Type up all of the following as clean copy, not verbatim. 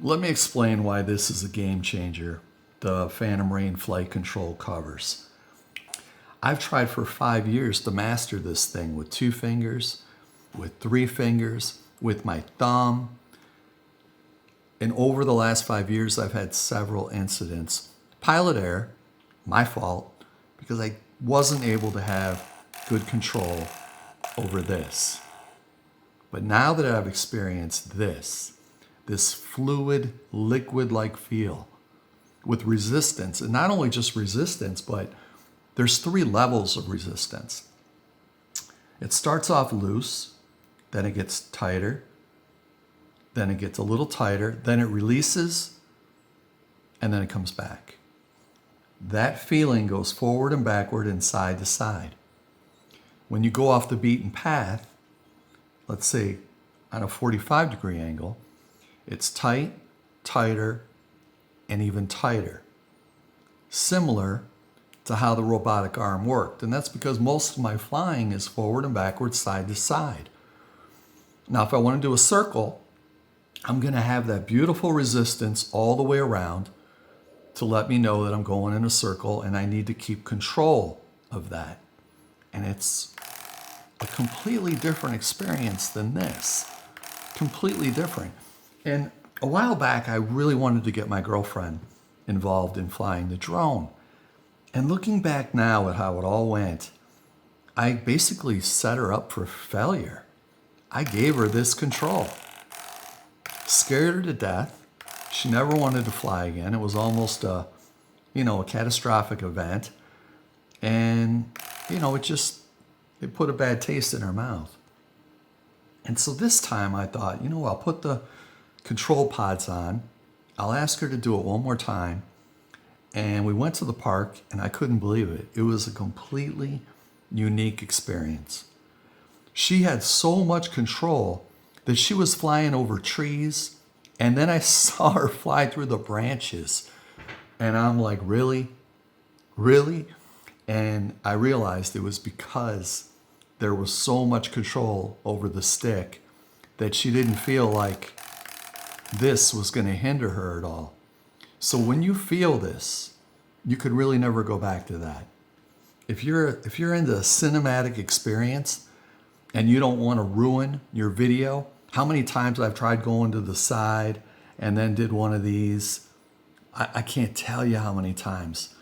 Let me explain why this is a game changer, the Phantom Rain flight control covers. I've tried for 5 years to master this thing with 2 fingers, with 3 fingers, with my thumb. And over the last 5 years, I've had several incidents. Pilot error, my fault, because I wasn't able to have good control over this. But now that I've experienced this fluid, liquid-like feel with resistance, and not only just resistance, but there's 3 levels of resistance. It starts off loose, then it gets tighter, then it gets a little tighter, then it releases, and then it comes back. That feeling goes forward and backward and side to side. When you go off the beaten path, let's say on a 45-degree angle, it's tight, tighter, and even tighter. Similar to how the robotic arm worked. And that's because most of my flying is forward and backward, side to side. Now, if I want to do a circle, I'm going to have that beautiful resistance all the way around to let me know that I'm going in a circle, and I need to keep control of that. And it's a completely different experience than this. Completely different. And a while back, I really wanted to get my girlfriend involved in flying the drone. And looking back now at how it all went, I basically set her up for failure. I gave her this control. Scared her to death. She never wanted to fly again. It was almost a catastrophic event. And, it put a bad taste in her mouth. And so this time I thought, I'll put the control pods on. I'll ask her to do it one more time. And we went to the park, and I couldn't believe it. It was a completely unique experience. She had so much control that she was flying over trees, and then I saw her fly through the branches. And I'm like, really? Really? And I realized it was because there was so much control over the stick that she didn't feel like this was going to hinder her at all. So when you feel this, you could really never go back to that. If you're into a cinematic experience and you don't want to ruin your video, how many times I've tried going to the side and then did one of these, I can't tell you how many times.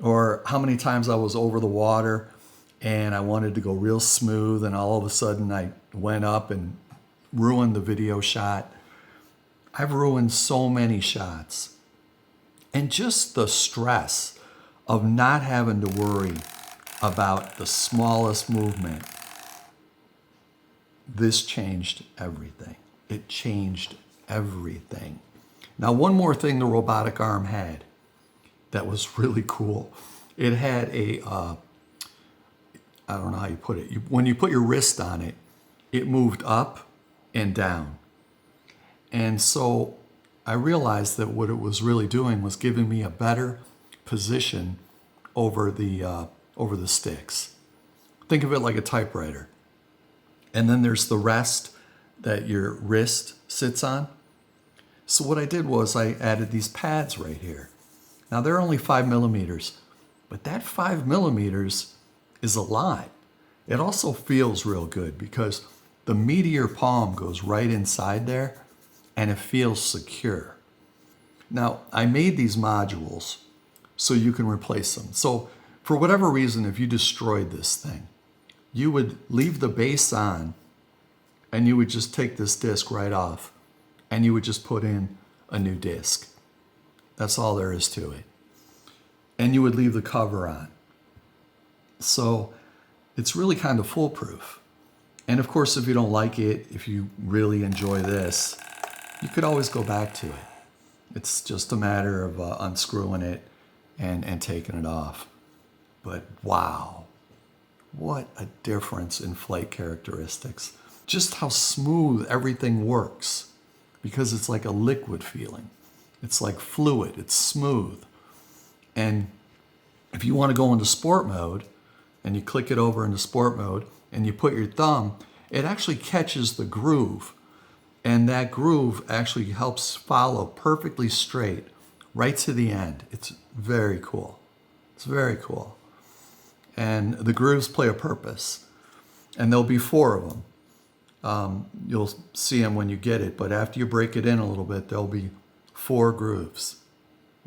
Or how many times I was over the water and I wanted to go real smooth, and all of a sudden I went up and ruined the video shot. I've ruined so many shots. And just the stress of not having to worry about the smallest movement, this changed everything. It changed everything. Now, one more thing the robotic arm had that was really cool. It had I don't know how you put it. When you put your wrist on it, it moved up and down. And so I realized that what it was really doing was giving me a better position over the sticks. Think of it like a typewriter. And then there's the rest that your wrist sits on. So what I did was I added these pads right here. Now they're only 5 millimeters, but that 5 millimeters is a lot. It also feels real good because the meat of your palm goes right inside there and it feels secure. Now, I made these modules so you can replace them. So for whatever reason, if you destroyed this thing, you would leave the base on and you would just take this disc right off and you would just put in a new disc. That's all there is to it. And you would leave the cover on. So it's really kind of foolproof. And of course, if you don't like it, if you really enjoy this, you could always go back to it. It's just a matter of unscrewing it and taking it off. But wow, what a difference in flight characteristics. Just how smooth everything works, because it's like a liquid feeling. It's like fluid, it's smooth. And if you want to go into sport mode, and you click it over into sport mode, and you put your thumb, it actually catches the groove And that groove actually helps follow perfectly straight right to the end. It's very cool. It's very cool. And the grooves play a purpose. And there'll be 4 of them. You'll see them when you get it, but after you break it in a little bit, there'll be 4 grooves.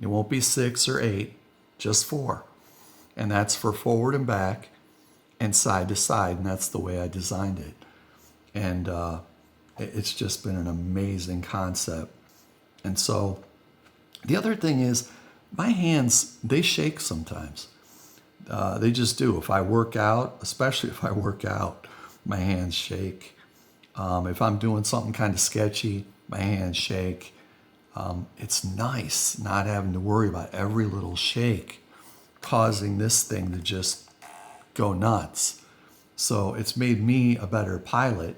It won't be 6 or 8, just 4. And that's for forward and back and side to side, and that's the way I designed it. And it's just been an amazing concept. And so the other thing is, my hands, they shake sometimes. They just do. If I work out, especially if I work out, my hands shake. If I'm doing something kind of sketchy, my hands shake. It's nice not having to worry about every little shake causing this thing to just go nuts. So it's made me a better pilot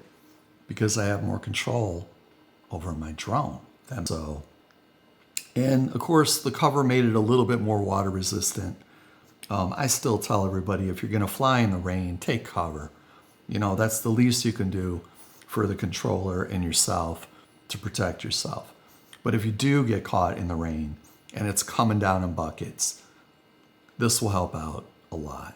because I have more control over my drone. And of course, the cover made it a little bit more water resistant. I still tell everybody, if you're going to fly in the rain, take cover. You know, that's the least you can do for the controller and yourself to protect yourself. But if you do get caught in the rain and it's coming down in buckets, this will help out a lot.